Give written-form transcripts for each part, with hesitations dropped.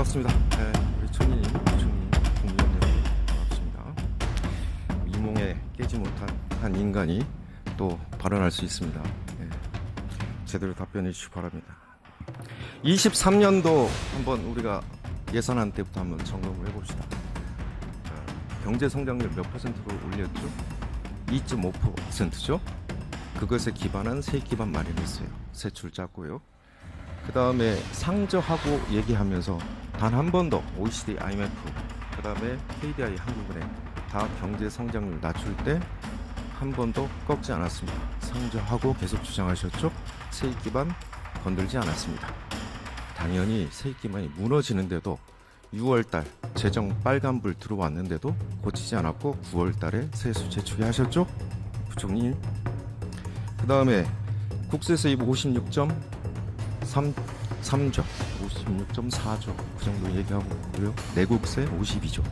반갑습니다. 네, 우리 청년님, 부총리, 국민여러분 반갑습니다. 이몽에 깨지 못한 한 인간이 또 발언할 수 있습니다. 네, 제대로 답변해 주시기 바랍니다. 23년도 한번 우리가 예산안 때부터 한번 점검을 해봅시다. 경제 성장률 몇 퍼센트로 올렸죠? 2.5%죠? 그것에 기반한 세 기반 마련했어요. 세출 짰고요. 그 다음에 상저하고 얘기하면서 단 한 번도 OECD, IMF, 그 다음에 KDI, 한국은행 다 경제 성장률 낮출 때 한 번도 꺾지 않았습니다. 상저하고 계속 주장하셨죠? 세입 기반 건들지 않았습니다. 당연히 세입 기반이 무너지는데도 6월달 재정 빨간불 들어왔는데도 고치지 않았고 9월달에 세수 재촉이 하셨죠? 부총리. 그 다음에 국세 수입 56.3조, 56.4조 그 정도 얘기하고 있고요. 내국세 52조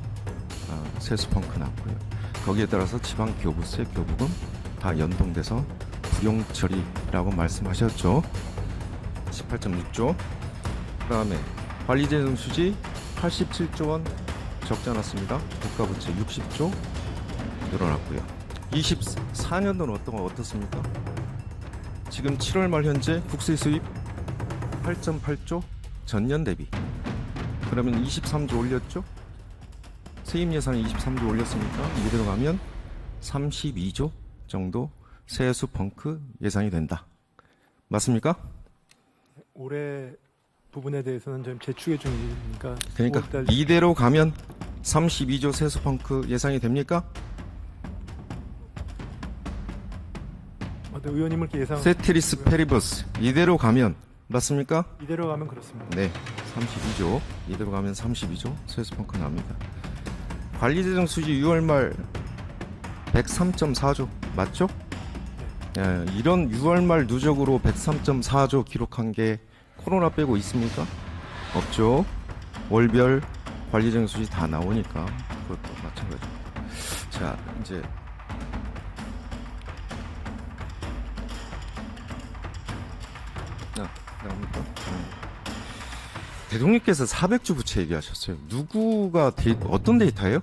세수 펑크 났고요. 거기에 따라서 지방 교부세, 교부금 다 연동돼서 불용 처리라고 말씀하셨죠. 18.6조. 그 다음에 관리재정 수지 87조 원 적지 않았습니다. 국가부채 60조 늘어났고요. 24년도는 어떻습니까? 지금 7월 말 현재 국세 수입 8.8조 전년 대비. 그러면 23조 올렸죠? 세입 예산이 23조 올렸으니까 이대로 가면 32조 정도 세수 펑크 예상이 된다. 맞습니까? 올해 부분에 대해서는 좀 재추계 중이니까. 그러니까 5월달... 이대로 가면 32조 세수 펑크 예상이 됩니까? 의원님을 예상. 세테리스 페리버스 이대로 가면 맞습니까? 이대로 가면 그렇습니다. 네, 32조 이대로 가면 32조 세수 펑크 납니다. 관리재정 수지 6월 말 103.4조 맞죠? 네. 이런 6월 말 누적으로 103.4조 기록한 게 코로나 빼고 있습니까? 없죠. 월별 관리재정 수지 다 나오니까 그것도 마찬가지고. 자, 이제 나옵니까? 대통령께서 400조 부채 얘기하셨어요. 누구가 어떤 데이터예요?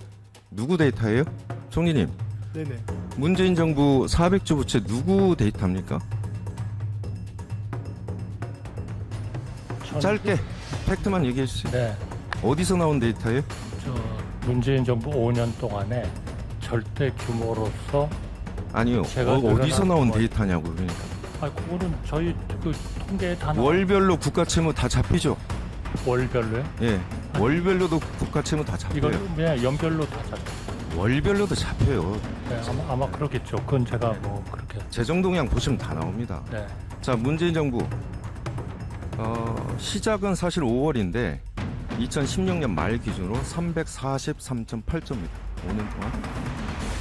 누구 데이터예요? 총리님. 네네. 문재인 정부 400조 부채 누구 데이터입니까? 짧게 팩트만 얘기해 주세요. 네. 어디서 나온 데이터예요? 문재인 정부 5년 동안에 절대 규모로서 아니요. 어디서 나온 데이터냐고 그러니까. 그거는 저희 그 통계에 다 월별로 국가 채무 다 잡히죠. 월별로요? 예. 월별로도 국가 채무 다 잡혀요. 이건 그냥 연별로 다 잡혀요. 월별로도 잡혀요. 네, 아마 그렇겠죠. 그건 제가 뭐 그렇게. 재정 동향 보시면 다 나옵니다. 네. 자, 문재인 정부 시작은 사실 5월인데 2016년 말 기준으로 343.8조입니다. 5년 동안.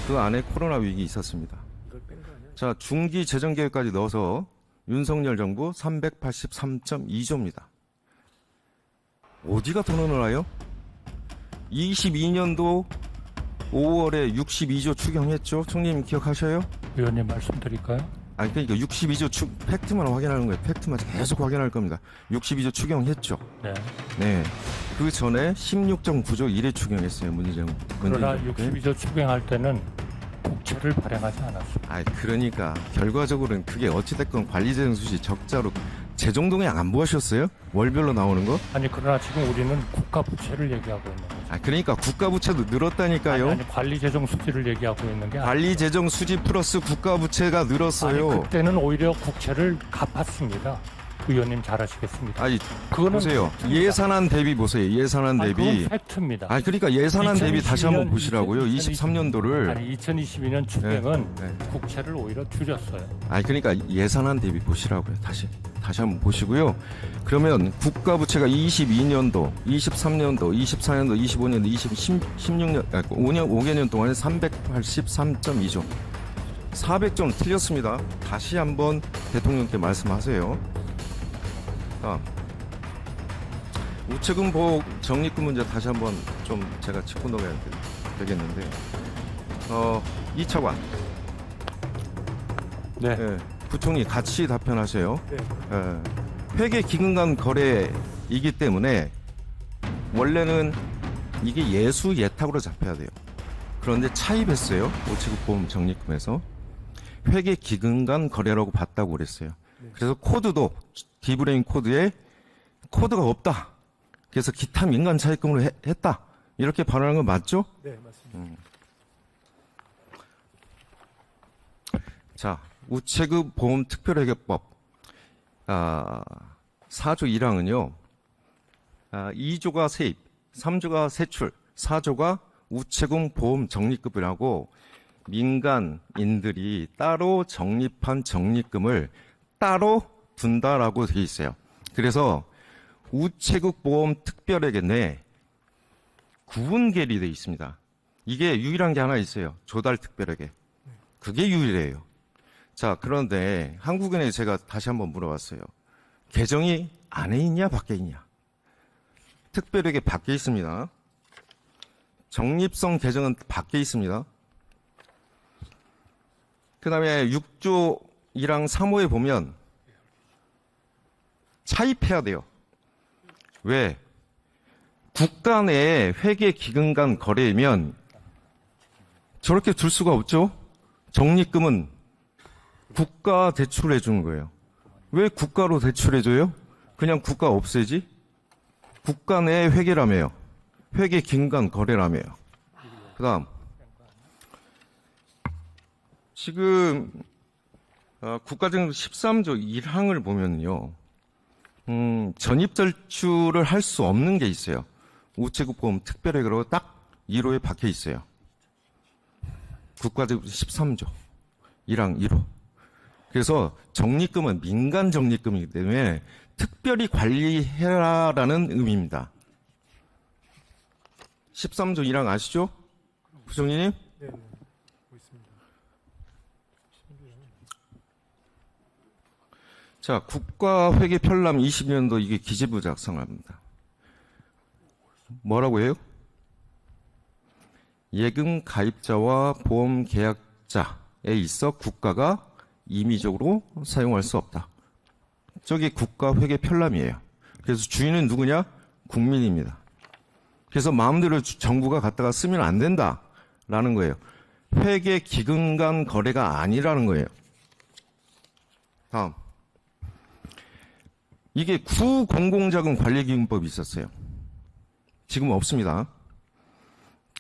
그 안에 코로나 위기 있었습니다. 자, 중기 재정 계획까지 넣어서 윤석열 정부 383.2조입니다. 어디가 더 늘어나요? 22년도 5월에 62조 추경했죠? 총리님 기억하셔요? 의원님 말씀드릴까요? 아니, 그러니까 62조 팩트만 확인하는 거예요. 팩트만 계속 확인할 겁니다. 62조 추경했죠? 네. 네. 그 전에 16.9조 1회 추경했어요. 문재인 정부. 그러나 62조 추경할 때는 국채를 발행하지 않았습니다. 아, 그러니까 결과적으로는 그게 어찌됐건 관리재정 수지 적자로 재정동향 안 보셨어요? 월별로 나오는 거? 아니 그러나 지금 우리는 국가 부채를 얘기하고 있는 거죠. 아, 그러니까 국가 부채도 늘었다니까요. 아니 관리 재정 수지를 얘기하고 있는 게 관리 재정 수지 플러스 국가 부채가 늘었어요. 아니, 그때는 오히려 국채를 갚았습니다. 의원님 잘 아시겠습니다. 아니, 그거는 보세요. 팩트입니다. 예산안 대비 보세요. 예산안 그건 대비. 팩트입니다. 아니, 그러니까 예산안 대비 다시 한번 2022년, 보시라고요. 23년도를. 아니 2022년 추경은 네. 국채를 오히려 줄였어요. 아니, 그러니까 예산안 대비 보시라고요. 다시 한번 보시고요. 그러면 국가 부채가 22년도, 23년도, 24년도, 25년도, 16년, 5개년 동안에 383.2조. 400조는 틀렸습니다. 다시 한번 대통령께 말씀하세요. 우체국 보호 적립금 문제 다시 한번 좀 제가 짚고 넘어야 되겠는데 2차관 네. 부총리 같이 답변하세요. 네. 회계 기금 간 거래이기 때문에 원래는 이게 예수 예탁으로 잡혀야 돼요. 그런데 차입했어요. 우체국 보험 적립금에서 회계 기금 간 거래라고 봤다고 그랬어요. 그래서 코드도 디브레인 코드에 코드가 없다. 그래서 기타 민간 차입금으로 했다. 이렇게 발언한 건 맞죠? 네, 맞습니다. 자, 우체국 보험 특별회계법 4조 1항은요. 2조가 세입, 3조가 세출, 4조가 우체국 보험 적립금이라고 민간인들이 따로 적립한 적립금을 따로 둔다라고 되어 있어요. 그래서 우체국 보험 특별회계 내 구분 계리되어 있습니다. 이게 유일한 게 하나 있어요. 조달 특별회계. 그게 유일해요. 자, 그런데 한국은행에 제가 다시 한번 물어봤어요. 계정이 안에 있냐 밖에 있냐? 특별회계 밖에 있습니다. 적립성 계정은 밖에 있습니다. 그 다음에 6조 1항 3호에 보면 차입해야 돼요. 왜? 국가 내에 회계 기금 간 거래이면 저렇게 둘 수가 없죠? 적립금은 국가 대출해 주는 거예요. 왜 국가로 대출해 줘요? 그냥 국가 없애지? 국가 내 회계라며요. 회계 기금 간 거래라며요. 그 다음 지금 국가정부 13조 1항을 보면요. 전입절출을 할 수 없는 게 있어요. 우체국 보험 특별회계로 딱 1호에 박혀 있어요. 국가정부 13조 1항 1호. 그래서 적립금은 민간 적립금이기 때문에 특별히 관리해라라는 의미입니다. 13조 1항 아시죠? 부총리님? 네, 네. 보고 있습니다. 자, 국가회계 편람 20년도 이게 기재부 작성합니다. 뭐라고 해요? 예금 가입자와 보험 계약자에 있어 국가가 임의적으로 사용할 수 없다. 저게 국가회계 편람이에요. 그래서 주인은 누구냐? 국민입니다. 그래서 마음대로 정부가 갖다가 쓰면 안 된다라는 거예요. 회계 기금 간 거래가 아니라는 거예요. 다음. 이게 구공공자금 관리기금법이 있었어요. 지금 없습니다.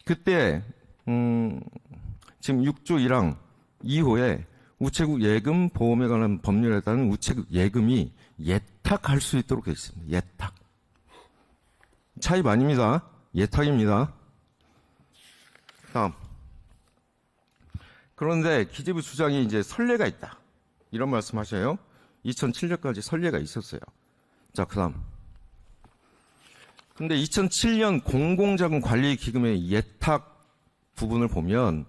그때 지금 6조 1항 2호에 우체국 예금 보험에 관한 법률에 따른 우체국 예금이 예탁할 수 있도록 되어 있습니다. 예탁. 차입 아닙니다. 예탁입니다. 다음. 그런데 기재부 주장이 이제 선례가 있다. 이런 말씀하셔요. 2007년까지 선례가 있었어요. 자, 그 다음. 근데 2007년 공공자금 관리 기금의 예탁 부분을 보면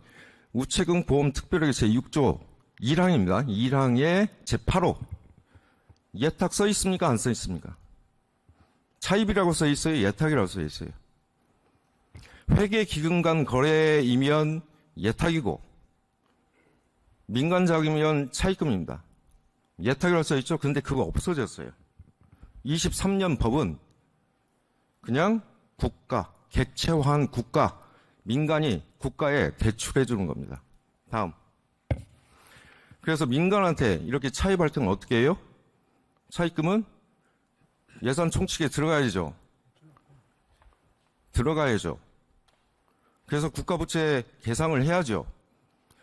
우체국 보험 특별회계 제6조 1항입니다. 1항의 제8호. 예탁 써 있습니까? 안 써 있습니까? 차입이라고 써 있어요? 예탁이라고 써 있어요? 회계 기금 간 거래이면 예탁이고 민간 자금이면 차입금입니다. 예탁이라고 써 있죠? 근데 그거 없어졌어요. 23년 법은 그냥 국가, 객체화한 국가, 민간이 국가에 대출해 주는 겁니다. 다음. 그래서 민간한테 이렇게 차입할 때는 어떻게 해요? 차입금은 예산 총칙에 들어가야죠. 들어가야죠. 그래서 국가부채 계상을 해야죠.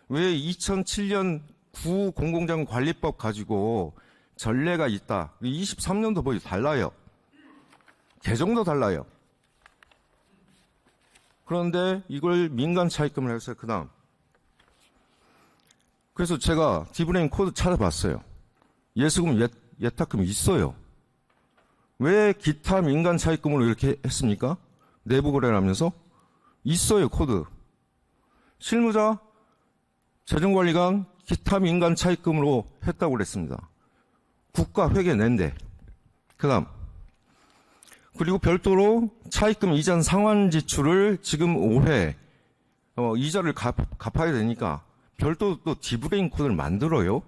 왜 2007년 구공공자금 관리법 가지고 전례가 있다. 23년도 법이 달라요. 개정도 달라요. 그런데 이걸 민간 차입금을 했어요. 그 다음. 그래서 제가 디브레인 코드 찾아봤어요. 예수금 예탁금이 있어요. 왜 기타 민간 차입금으로 이렇게 했습니까? 내부 거래를 하면서 있어요. 코드. 실무자, 재정관리관, 기타 민간 차입금으로 했다고 그랬습니다. 국가 회계 낸데. 그 다음. 그리고 별도로 차입금 이전 상환 지출을 지금 올해 이자를 갚아야 되니까 별도로 또 디브레인 코드를 만들어요.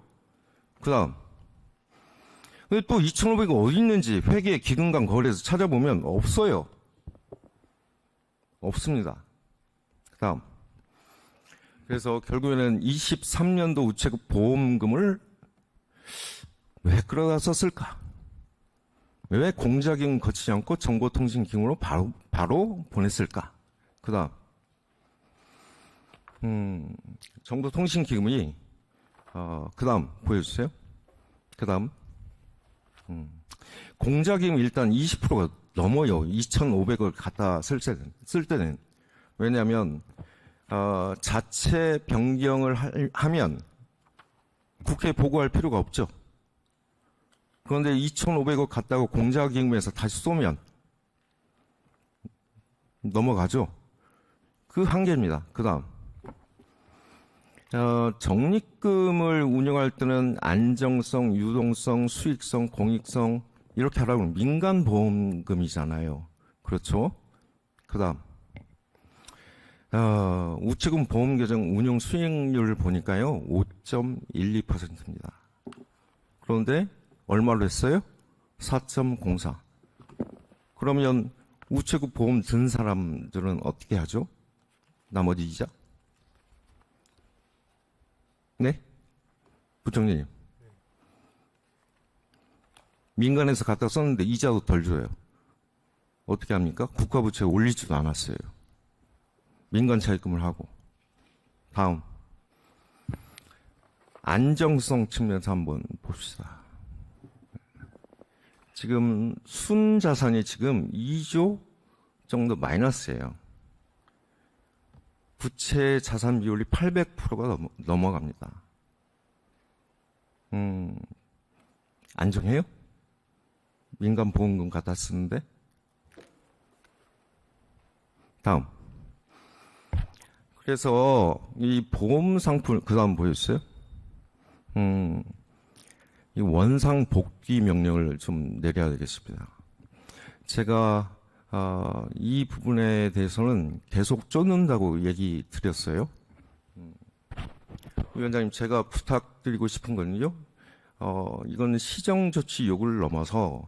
그 다음. 근데 또 2,500이 어디 있는지 회계 기금 간 거래에서 찾아보면 없어요. 없습니다. 그다음. 그래서 결국에는 23년도 우체국 보험금을 왜 끌어다 썼을까? 왜 공자기금 거치지 않고 정보통신기금으로 바로 보냈을까? 그다음. 정보통신기금이 그다음 보여주세요. 그다음. 공자기금 일단 20%가 넘어요. 2,500을 갖다 쓸 때는. 왜냐하면 자체 변경을 하면 국회에 보고할 필요가 없죠. 그런데 2,500억 갖다가 공자기금에서 다시 쏘면 넘어가죠. 그 한계입니다. 그 다음. 적립금을 운영할 때는 안정성, 유동성, 수익성, 공익성 이렇게 하라고 하면 민간보험금이잖아요. 그렇죠? 그 다음. 우체국 보험계정 운용 수익률을 보니까요. 5.12%입니다. 그런데 얼마로 했어요? 4.04. 그러면 우체국 보험 든 사람들은 어떻게 하죠? 나머지 이자? 네? 부총리님. 민간에서 갖다 썼는데 이자도 덜 줘요. 어떻게 합니까? 국가부채에 올리지도 않았어요. 민간 차입금을 하고. 다음. 안정성 측면에서 한번 봅시다. 지금 순자산이 지금 2조 정도 마이너스예요. 부채 자산 비율이 800%가 넘어갑니다. 안정해요? 민간 보험금 갖다 쓰는데? 다음. 그래서 이 보험 상품, 그 다음 보였어요? 이 원상 복귀 명령을 좀 내려야 되겠습니다. 제가 이 부분에 대해서는 계속 쫓는다고 얘기 드렸어요. 위원장님, 제가 부탁드리고 싶은 거는요. 이건 시정조치 요구를 넘어서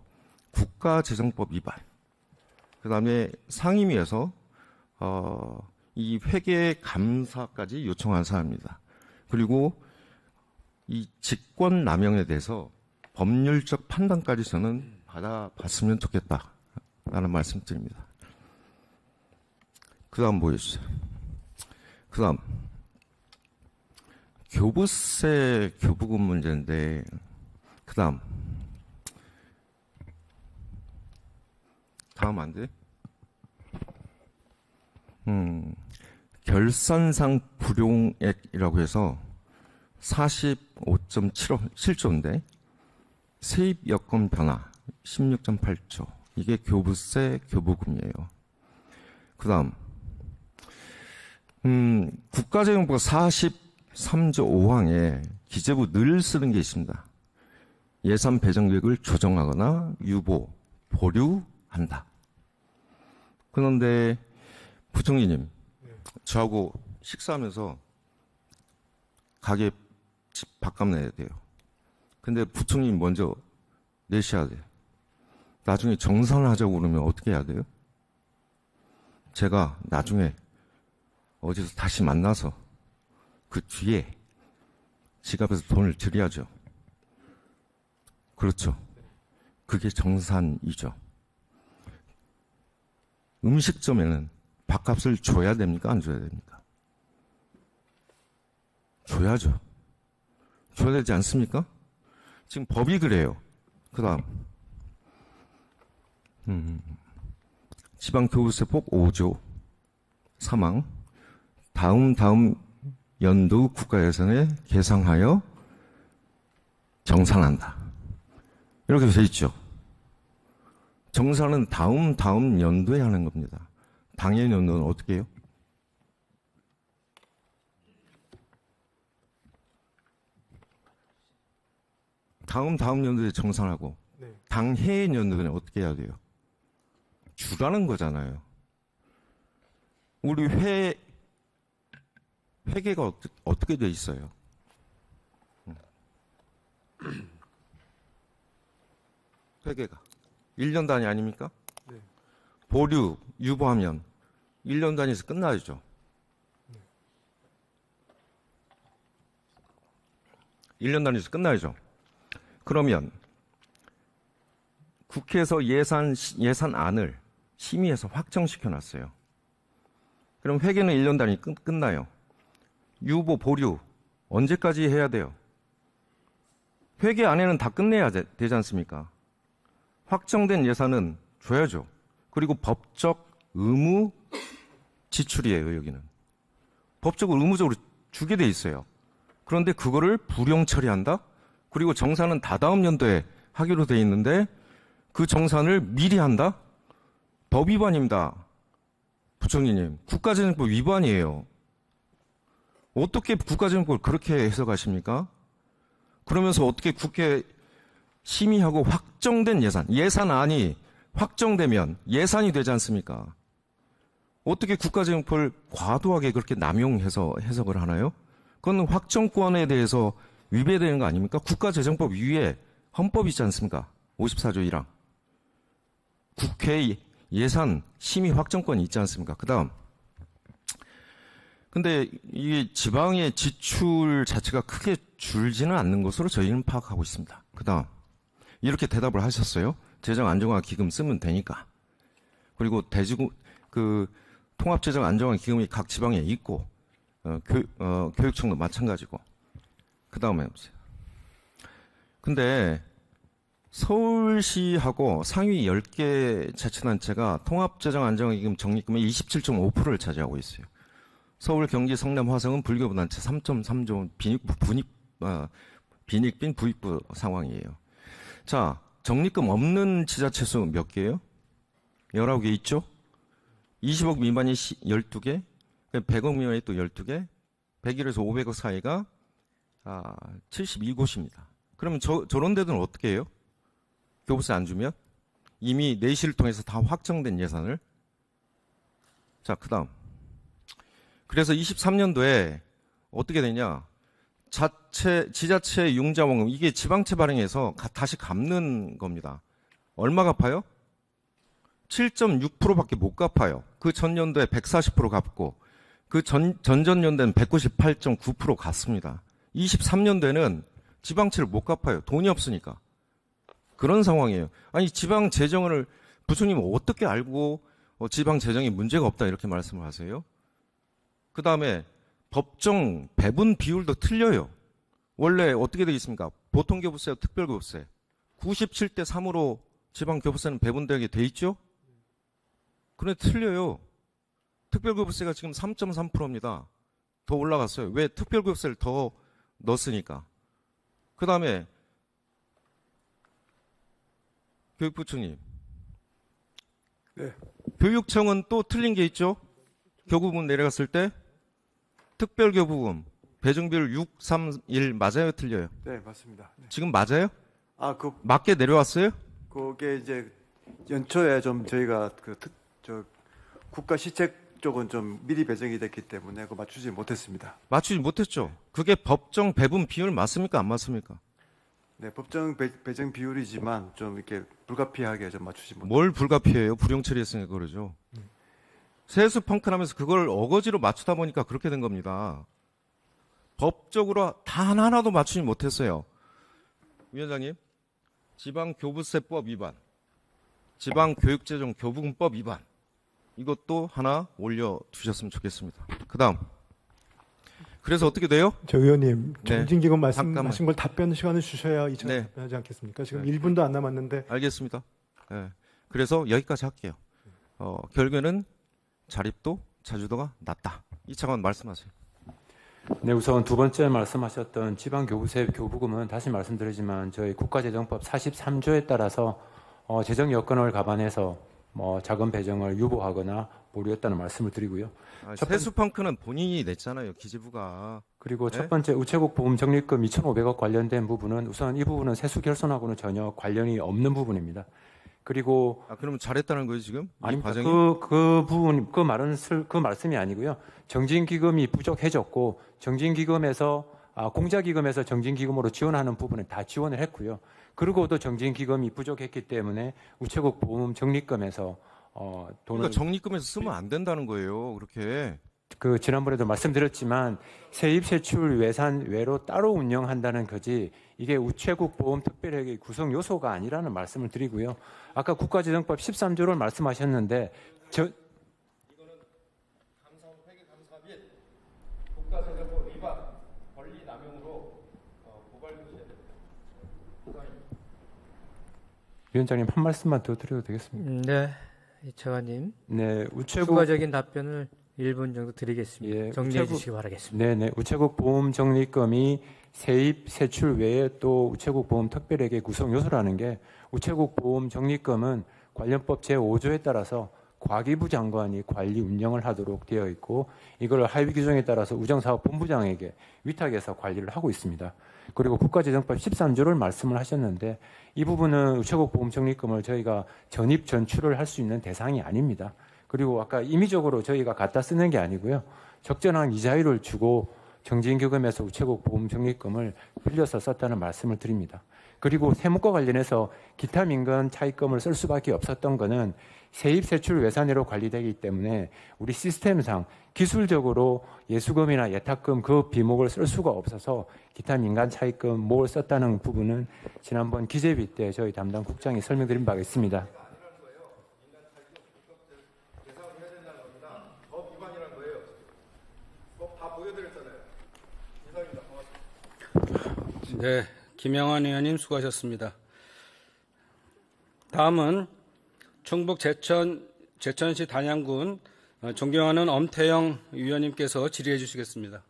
국가재정법 위반. 그 다음에 상임위에서 이 회계 감사까지 요청한 사안입니다. 그리고 이 직권 남용에 대해서 법률적 판단까지 저는 받아봤으면 좋겠다라는 말씀드립니다. 그 다음 보여주세요. 그 다음 교부세 교부금 문제인데, 그 다음 안 돼? 결산상 불용액이라고 해서 45.7조인데 세입 여건 변화 16.8조, 이게 교부세 교부금이에요. 그 다음 국가재정부가 43조 5항에 기재부 늘 쓰는 게 있습니다. 예산 배정 계획을 조정하거나 유보, 보류한다. 그런데 부총리님, 저하고 식사하면서 가게 집 밥값 내야 돼요. 근데 부총리님 먼저 내셔야 돼요. 나중에 정산하자고 그러면 어떻게 해야 돼요? 제가 나중에 어디서 다시 만나서 그 뒤에 지갑에서 돈을 드려야죠. 그렇죠. 그게 정산이죠. 음식점에는 밥값을 줘야 됩니까? 안 줘야 됩니까? 줘야죠. 줘야 되지 않습니까? 지금 법이 그래요. 그 다음 지방교부세법 5조 3항 다음 연도 국가예산에 계상하여 정산한다. 이렇게 되어 있죠. 정산은 다음 연도에 하는 겁니다. 당연 연도는 어떻게 해요? 다음 연도에 정산하고, 네. 당해 연도에 어떻게 해야 돼요? 주라는 거잖아요. 우리 회계가 어떻게 돼 있어요? 회계가 1년 단위 아닙니까? 네. 보류, 유보하면 1년 단위에서 끝나야죠. 1년 단위에서 끝나야죠. 그러면 국회에서 예산안을 심의해서 확정시켜 놨어요. 그럼 회계는 1년 단위 끝나요. 유보, 보류 언제까지 해야 돼요? 회계 안에는 다 끝내야 되지 않습니까? 확정된 예산은 줘야죠. 그리고 법적 의무 지출이에요, 여기는. 법적으로 의무적으로 주게 돼 있어요. 그런데 그거를 불용 처리한다? 그리고 정산은 다다음 연도에 하기로 돼 있는데 그 정산을 미리 한다? 법 위반입니다. 부총리님, 국가재정법 위반이에요. 어떻게 국가재정법을 그렇게 해석하십니까? 그러면서 어떻게 국회 심의하고 확정된 예산안이 확정되면 예산이 되지 않습니까? 어떻게 국가재정법을 과도하게 그렇게 남용해서 해석을 하나요? 그건 확정권에 대해서 위배되는 거 아닙니까? 국가재정법 위에 헌법이 있지 않습니까? 54조 1항. 국회 예산 심의 확정권이 있지 않습니까? 그 다음. 근데 이게 지방의 지출 자체가 크게 줄지는 않는 것으로 저희는 파악하고 있습니다. 그 다음. 이렇게 대답을 하셨어요. 재정안정화기금 쓰면 되니까. 그리고 통합재정안정화기금이 각 지방에 있고, 교육청도 마찬가지고. 그 다음에 보세요. 근데 서울시하고 상위 10개 자치단체가 통합재정안정화기금 적립금의 27.5%를 차지하고 있어요. 서울, 경기, 성남, 화성은 불교부 단체 3.3조 빈익빈 부익부 상황이에요. 자, 적립금 없는 지자체 수 몇 개예요? 19개 있죠? 20억 미만이 12개, 100억 미만이 또 12개, 100일에서 500억 사이가 72곳입니다. 그러면 저런 데들은 어떻게 해요? 교부세 안 주면? 이미 내시를 통해서 다 확정된 예산을. 자, 그 다음. 그래서 23년도에 어떻게 되냐? 지자체 융자원금, 이게 지방채 발행해서 다시 갚는 겁니다. 얼마 갚아요? 7.6%밖에 못 갚아요. 그 전년도에 140% 갚고, 그 전전년도에는 198.9% 갚습니다. 23년도에는 지방채를 못 갚아요. 돈이 없으니까. 그런 상황이에요. 아니, 지방 재정을 부총님은 어떻게 알고 지방 재정에 문제가 없다 이렇게 말씀을 하세요? 그 다음에 법정 배분 비율도 틀려요. 원래 어떻게 되어 있습니까? 보통교부세와 특별교부세 97대 3으로 지방교부세는 배분되게 돼 있죠? 그런데 틀려요. 특별교부세가 지금 3.3%입니다. 더 올라갔어요. 왜? 특별교부세를 더 넣었으니까. 그 다음에 교육부총리. 네. 교육청은 또 틀린 게 있죠? 교부금 내려갔을 때 특별교부금 배정비율 6, 3, 1 맞아요? 틀려요? 네, 맞습니다. 네. 지금 맞아요? 그 맞게 내려왔어요? 그게 이제 연초에 좀 저희가 국가 시책 쪽은 좀 미리 배정이 됐기 때문에 그거 맞추지 못했습니다. 맞추지 못했죠. 그게 법정 배분 비율 맞습니까? 안 맞습니까? 네, 법정 배정 비율이지만 좀 이렇게 불가피하게 좀 맞추지 못했습니다. 뭘 불가피해요? 불용 처리했으니까 그러죠. 세수 펑크나면서 그걸 어거지로 맞추다 보니까 그렇게 된 겁니다. 법적으로 단 하나도 맞추지 못했어요. 위원장님, 지방교부세법 위반, 지방교육재정 교부금법 위반, 이것도 하나 올려두셨으면 좋겠습니다. 그 다음. 그래서 어떻게 돼요? 저 의원님, 네. 정진기금 잠깐만. 말씀하신 걸 답변 시간을 주셔야 이 차례 네. 답변하지 않겠습니까? 지금 네. 1분도 안 남았는데. 알겠습니다. 네. 그래서 여기까지 할게요. 결과는 자립도, 자주도가 낮다. 이 차관 말씀하세요. 네, 우선 두 번째 말씀하셨던 지방교부세 교부금은 다시 말씀드리지만 저희 국가재정법 43조에 따라서 재정 여건을 감안해서 자금 배정을 유보하거나 보류했다는 말씀을 드리고요. 세수 펑크는 본인이 냈잖아요. 기재부가. 그리고 네? 첫 번째 우체국 보험 적립금 2,500억 관련된 부분은 우선 이 부분은 세수 결손하고는 전혀 관련이 없는 부분입니다. 그리고 그러면 잘했다는 거예요 지금? 이 아닙니다. 과정이? 그 부분 그 말씀이 아니고요. 정진기금이 부족해졌고 정진기금에서 공자기금에서 정진기금으로 지원하는 부분은 다 지원을 했고요. 그리고도 정진기금이 부족했기 때문에 우체국 보험 적립금에서 돈을 그러니까 적립금에서 쓰면 안 된다는 거예요. 그렇게. 그 지난번에도 말씀드렸지만 세입 세출 예산 외로 따로 운영한다는 거지 이게 우체국 보험 특별회계 구성 요소가 아니라는 말씀을 드리고요. 아까 국가재정법 13조를 말씀하셨는데 이거는 회계 감사 및 국가재정법 위반, 권리 남용으로 고발 주셔야 됩니다. 위원장님 한 말씀만 더 드려도 되겠습니까? 네, 이철환님 네, 우체국 추가적인 답변을 1분 정도 드리겠습니다. 예, 정리해 우체국- 주시기 바라겠습니다. 네네 우체국 보험 적립금이 세입 세출 외에 또 우체국 보험 특별회계 구성 요소라는 게 우체국 보험 적립금은 관련법 제5조에 따라서 과기부 장관이 관리 운영을 하도록 되어 있고 이걸 하위 규정에 따라서 우정사업본부장에게 위탁해서 관리를 하고 있습니다. 그리고 국가재정법 13조를 말씀을 하셨는데 이 부분은 우체국 보험 적립금을 저희가 전입 전출을 할 수 있는 대상이 아닙니다. 그리고 아까 임의적으로 저희가 갖다 쓰는 게 아니고요. 적절한 이자율을 주고 정지인기금에서 우체국 보험 적립금을 빌려서 썼다는 말씀을 드립니다. 그리고 세무과 관련해서 기타 민간 차입금을 쓸 수밖에 없었던 것은 세입 세출 예산으로 관리되기 때문에 우리 시스템상 기술적으로 예수금이나 예탁금 그 비목을 쓸 수가 없어서 기타 민간 차입금 목을 썼다는 부분은 지난번 기재비 때 저희 담당 국장이 설명드린 바가 있습니다. 네, 김영환 의원님 수고하셨습니다. 다음은 충북 제천시 단양군 존경하는 엄태영 위원님께서 질의해 주시겠습니다.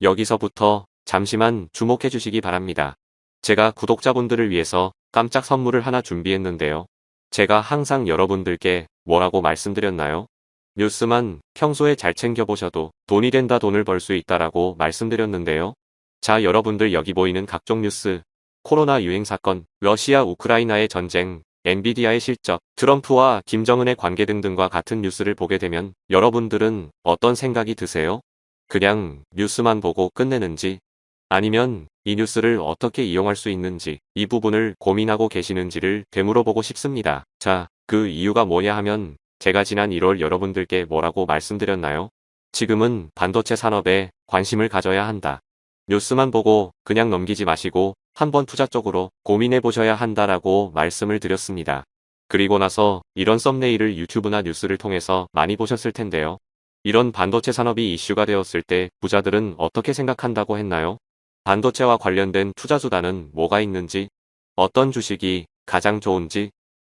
여기서부터 잠시만 주목해 주시기 바랍니다. 제가 구독자분들을 위해서 깜짝 선물을 하나 준비했는데요. 제가 항상 여러분들께 뭐라고 말씀드렸나요? 뉴스만 평소에 잘 챙겨보셔도 돈이 된다, 돈을 벌 수 있다라고 말씀드렸는데요. 자, 여러분들 여기 보이는 각종 뉴스, 코로나 유행 사건, 러시아 우크라이나의 전쟁, 엔비디아의 실적, 트럼프와 김정은의 관계 등등과 같은 뉴스를 보게 되면 여러분들은 어떤 생각이 드세요? 그냥 뉴스만 보고 끝내는지, 아니면 이 뉴스를 어떻게 이용할 수 있는지 이 부분을 고민하고 계시는지를 되물어보고 싶습니다. 자, 그 이유가 뭐냐 하면 제가 지난 1월 여러분들께 뭐라고 말씀드렸나요? 지금은 반도체 산업에 관심을 가져야 한다. 뉴스만 보고 그냥 넘기지 마시고 한번 투자 쪽으로 고민해 보셔야 한다라고 말씀을 드렸습니다. 그리고 나서 이런 썸네일을 유튜브나 뉴스를 통해서 많이 보셨을 텐데요. 이런 반도체 산업이 이슈가 되었을 때 부자들은 어떻게 생각한다고 했나요? 반도체와 관련된 투자 수단은 뭐가 있는지, 어떤 주식이 가장 좋은지,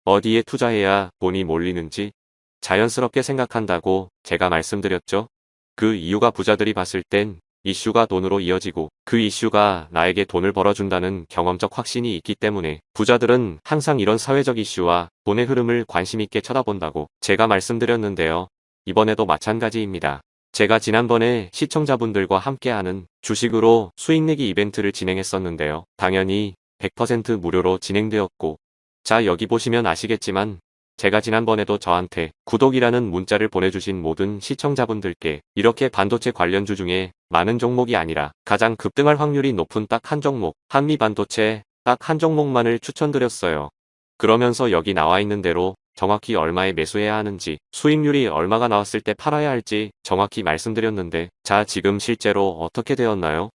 어디에 투자해야 돈이 몰리는지 자연스럽게 생각한다고 제가 말씀드렸죠. 그 이유가 부자들이 봤을 땐 이슈가 돈으로 이어지고 그 이슈가 나에게 돈을 벌어준다는 경험적 확신이 있기 때문에 부자들은 항상 이런 사회적 이슈와 돈의 흐름을 관심 있게 쳐다본다고 제가 말씀드렸는데요. 이번에도 마찬가지입니다. 제가 지난번에 시청자분들과 함께하는 주식으로 수익내기 이벤트를 진행했었는데요. 당연히 100% 무료로 진행되었고, 자, 여기 보시면 아시겠지만 제가 지난번에도 저한테 구독이라는 문자를 보내주신 모든 시청자분들께 이렇게 반도체 관련주 중에 많은 종목이 아니라 가장 급등할 확률이 높은 딱 한 종목, 한미반도체 딱 한 종목만을 추천드렸어요. 그러면서 여기 나와 있는 대로 정확히 얼마에 매수해야 하는지, 수익률이 얼마가 나왔을 때 팔아야 할지 정확히 말씀드렸는데, 자, 지금 실제로 어떻게 되었나요?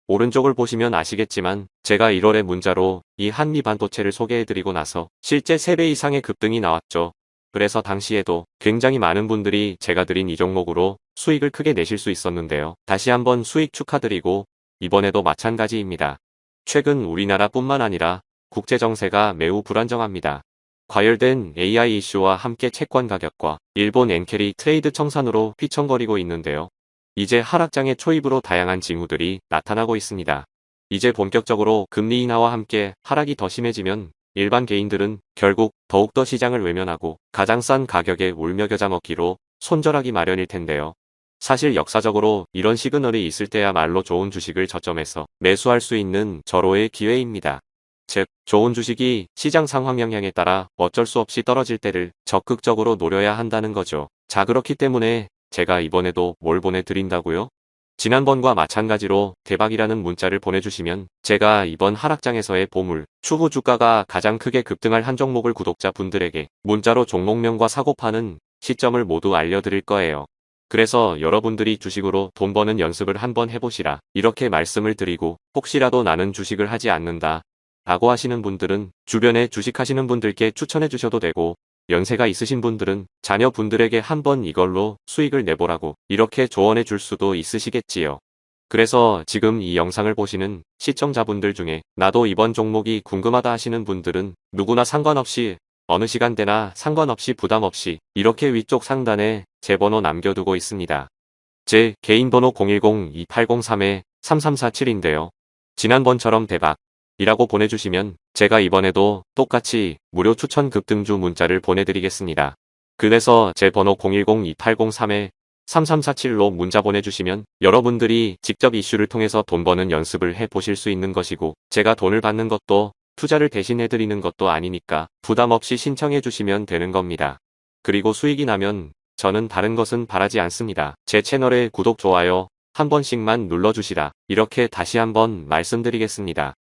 오른쪽을 보시면 아시겠지만 제가 1월에 문자로 이 한미반도체를 소개해드리고 나서 실제 3배 이상의 급등이 나왔죠. 그래서 당시에도 굉장히 많은 분들이 제가 드린 이 종목으로 수익을 크게 내실 수 있었는데요. 다시 한번 수익 축하드리고 이번에도 마찬가지입니다. 최근 우리나라뿐만 아니라 국제정세가 매우 불안정합니다. 과열된 AI 이슈와 함께 채권 가격과 일본 엔캐리 트레이드 청산으로 휘청거리고 있는데요. 이제 하락장의 초입으로 다양한 징후들이 나타나고 있습니다. 이제 본격적으로 금리 인하와 함께 하락이 더 심해지면 일반 개인들은 결국 더욱더 시장을 외면하고 가장 싼 가격에 울며 겨자 먹기로 손절하기 마련일 텐데요. 사실 역사적으로 이런 시그널이 있을 때야말로 좋은 주식을 저점에서 매수할 수 있는 절호의 기회입니다. 즉, 좋은 주식이 시장 상황 영향에 따라 어쩔 수 없이 떨어질 때를 적극적으로 노려야 한다는 거죠. 자, 그렇기 때문에 제가 이번에도 뭘 보내드린다고요? 지난번과 마찬가지로 대박이라는 문자를 보내주시면 제가 이번 하락장에서의 보물, 추후 주가가 가장 크게 급등할 한 종목을 구독자분들에게 문자로 종목명과 사고파는 시점을 모두 알려드릴 거예요. 그래서 여러분들이 주식으로 돈 버는 연습을 한번 해보시라 이렇게 말씀을 드리고, 혹시라도 나는 주식을 하지 않는다 라고 하시는 분들은 주변에 주식하시는 분들께 추천해 주셔도 되고, 연세가 있으신 분들은 자녀분들에게 한번 이걸로 수익을 내보라고 이렇게 조언해 줄 수도 있으시겠지요. 그래서 지금 이 영상을 보시는 시청자분들 중에 나도 이번 종목이 궁금하다 하시는 분들은 누구나 상관없이 어느 시간대나 상관없이 부담 없이 이렇게 위쪽 상단에 제 번호 남겨두고 있습니다. 제 개인 번호 010-2803-3347인데요. 지난번처럼 대박 이라고 보내주시면 제가 이번에도 똑같이 무료 추천 급등주 문자를 보내드리겠습니다. 그래서 제 번호 010-2803-3347로 문자 보내주시면 여러분들이 직접 이슈를 통해서 돈 버는 연습을 해보실 수 있는 것이고, 제가 돈을 받는 것도 투자를 대신해드리는 것도 아니니까 부담 없이 신청해 주시면 되는 겁니다. 그리고 수익이 나면 저는 다른 것은 바라지 않습니다. 제 채널에 구독, 좋아요 한 번씩만 눌러주시라 이렇게 다시 한번 말씀드리겠습니다.